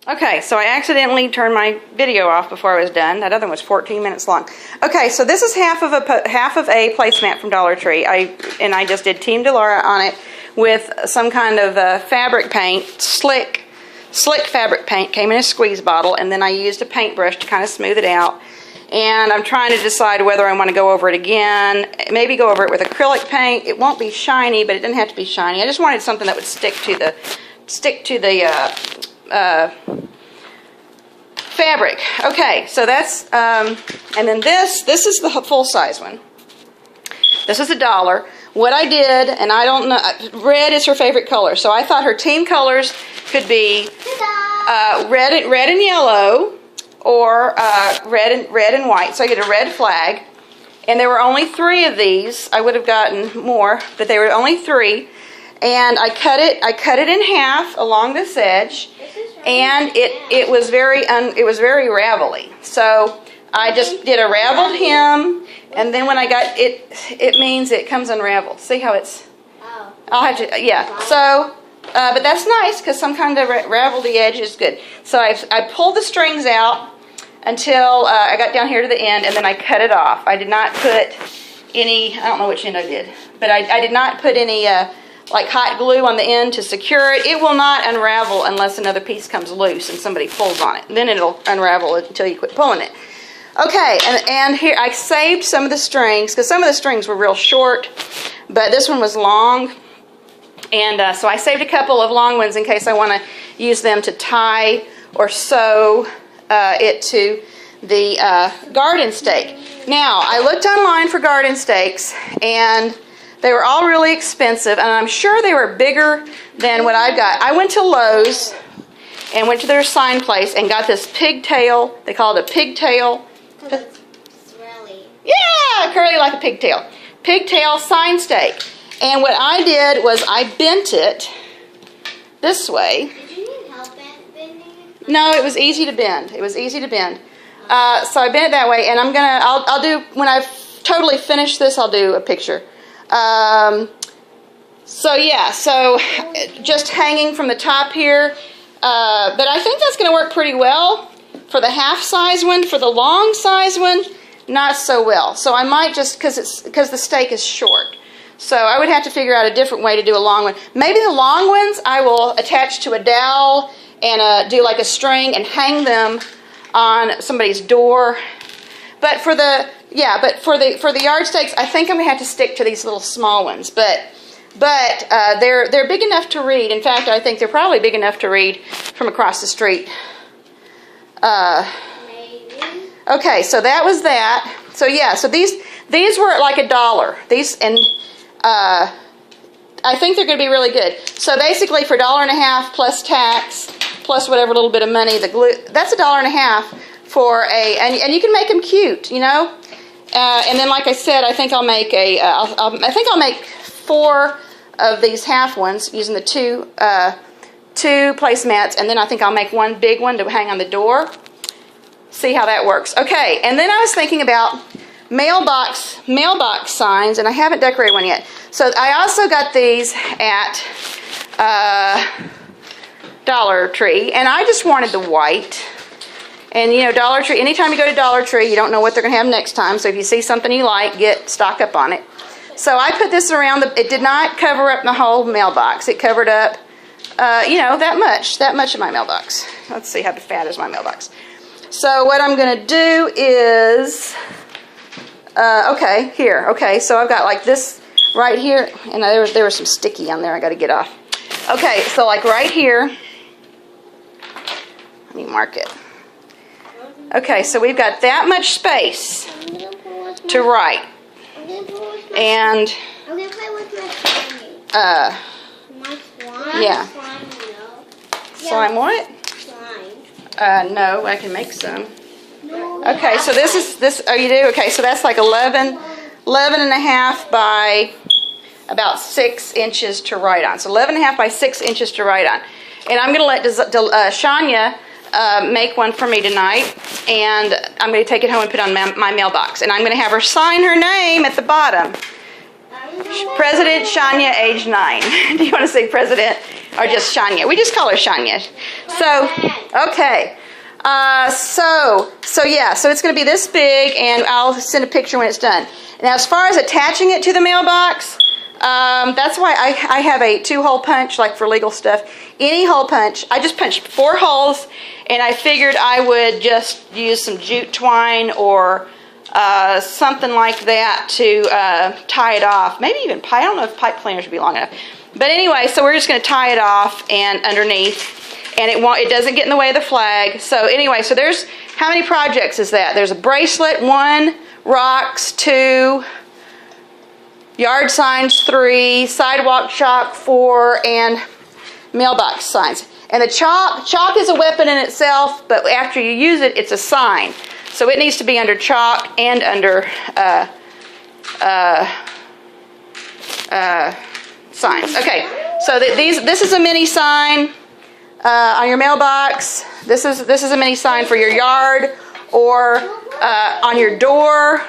Okay, so I accidentally turned my video off before I was done. That other one was 14 minutes long. Okay, so this is half of a placemat from Dollar Tree. I just did Team Delora on it with some kind of fabric paint, slick fabric paint. Came in a squeeze bottle, and then I used a paintbrush to kind of smooth it out. And I'm trying to decide whether I want to go over it again. Maybe go over it with acrylic paint. It won't be shiny, but it doesn't have to be shiny. I just wanted something that would stick to the fabric. Okay, so that's, and then this is the full-size one. This is $1. What I did, and I don't know, red is her favorite color, so I thought her team colors could be red and yellow, or red and white. So I get a red flag, and there were only 3 of these. I would have gotten more, but there were only 3. And I cut it in half along this edge, and it was very ravelly. So I just did a raveled hem, and then when I got it means it comes unraveled. See how it's? Oh. I'll have to, yeah. So, but that's nice because some kind of raveled the edge is good. So I pulled the strings out until I got down here to the end, and then I cut it off. I did not put any. I don't know which end I did, but I did not put any. Like hot glue on the end to secure it. It will not unravel unless another piece comes loose and somebody pulls on it. Then it'll unravel until you quit pulling it. Okay, and here I saved some of the strings because some of the strings were real short, but this one was long. And so I saved a couple of long ones in case I want to use them to tie or sew it to the garden stake. Now, I looked online for garden stakes, and they were all really expensive, and I'm sure they were bigger than what I've got. I went to Lowe's and went to their sign place and got this pigtail. They call it a pigtail. It's really... Yeah, curly like a pigtail. Pigtail sign stake. And what I did was I bent it this way. Did you need help bending it? No, it was easy to bend. It was easy to bend. So I bent it that way, and I'll do, when I've totally finished this, I'll do a picture. So yeah, so just hanging from the top here, but I think that's going to work pretty well for the half size one. For the long size one, not so well. So I might just, because the stake is short, so I would have to figure out a different way to do a long one. Maybe the long ones I will attach to a dowel and do like a string and hang them on somebody's door. But for the yard stakes, I think I'm gonna have to stick to these little small ones. But they're big enough to read. In fact, I think they're probably big enough to read from across the street. Maybe. Okay, so that was that. So yeah, so these were at like $1. These, and I think they're gonna be really good. So basically, for $1.50 plus tax, plus whatever little bit of money, the glue, that's $1.50 for and you can make them cute, you know. And then, like I said, I think I'll make I think I'll make 4 of these half ones using the two placemats, and then I think I'll make one big one to hang on the door. See how that works. Okay, and then I was thinking about mailbox signs, and I haven't decorated one yet. So I also got these at Dollar Tree, and I just wanted the white. And you know, Dollar Tree, anytime you go to Dollar Tree, you don't know what they're going to have next time. So if you see something you like, stock up on it. So I put this around it did not cover up the whole mailbox. It covered up, you know, that much of my mailbox. Let's see how fat is my mailbox. So what I'm going to do is, okay, here. Okay, so I've got like this right here, and there was some sticky on there I got to get off. Okay, so like right here, let me mark it. Okay, so we've got that much space to write. And I'm gonna play with my slime. My slime? Yeah. Slime what? Slime. No, I can make some. No, Okay, so this, oh, you do? Okay, so that's like 11 and a half by about 6 inches to write on. So 11 and a half by 6 inches to write on. And I'm going to let Shanya make one for me tonight, and I'm going to take it home and put it on my mailbox. And I'm going to have her sign her name at the bottom. President Shanya, age 9. Do you want to say President Or just Shanya. We just call her Shanya. So, okay. So yeah, so it's going to be this big, and I'll send a picture when it's done. Now, as far as attaching it to the mailbox, that's why I have a 2-hole punch, like for legal stuff. Any hole punch, I just punched 4 holes, and I figured I would just use some jute twine or something like that to tie it off. Maybe even pipe. I don't know if pipe cleaners would be long enough. But anyway, so we're just going to tie it off and underneath, and it doesn't get in the way of the flag. So anyway, so there's, how many projects is that? There's a bracelet, 1, rocks, 2, yard signs, 3, sidewalk chalk, 4, and mailbox signs. And the chalk is a weapon in itself, but after you use it, it's a sign. So it needs to be under chalk and under signs. Okay, so this is a mini sign on your mailbox. This is a mini sign for your yard or on your door.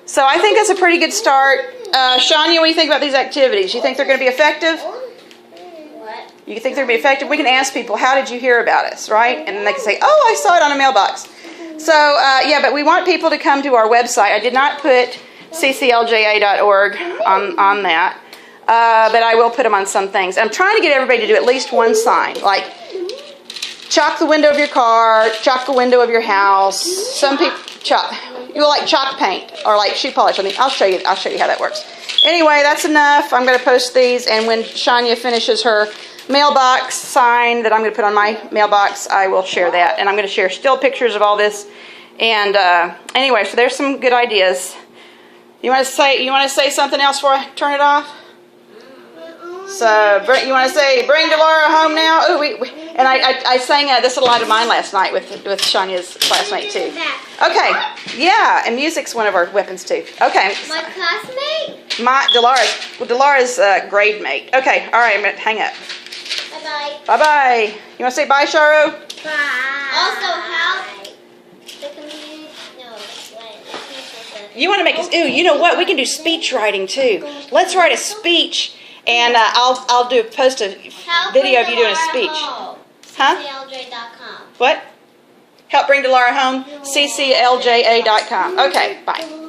So I think that's a pretty good start. Shanya, what do you think about these activities? You think they're going to be effective? What? You think they're going to be effective? We can ask people, how did you hear about us, right? And then they can say, oh, I saw it on a mailbox. So, yeah, but we want people to come to our website. I did not put CCLJA.org on that, but I will put them on some things. I'm trying to get everybody to do at least one sign, like chalk the window of your car, chalk the window of your house. Some people chalk. You will like chalk paint or like shoe polish. I mean, I'll show you how that works. Anyway, that's enough. I'm going to post these, and when Shanya finishes her mailbox sign that I'm going to put on my mailbox, I will share that, and I'm going to share still pictures of all this. And anyway, so there's some good ideas. You want to say something else before I turn it off? So you want to say, bring Delora home now? Oh, and I sang this little line of mine last night with Shanya's classmate too. Okay, yeah, and music's one of our weapons too. Okay. My classmate? Delora's grade mate. Okay, all right, I'm going to hang up. Bye-bye. Bye-bye. You want to say bye, Sharo? Bye. Also, how the community, You want to make us, ooh, you know what? We can do speech writing too. Let's write a speech, and I'll post a video of you doing a speech. Huh? CCLJ.com. What? Help bring Delora home? CCLJA.com. Okay, bye.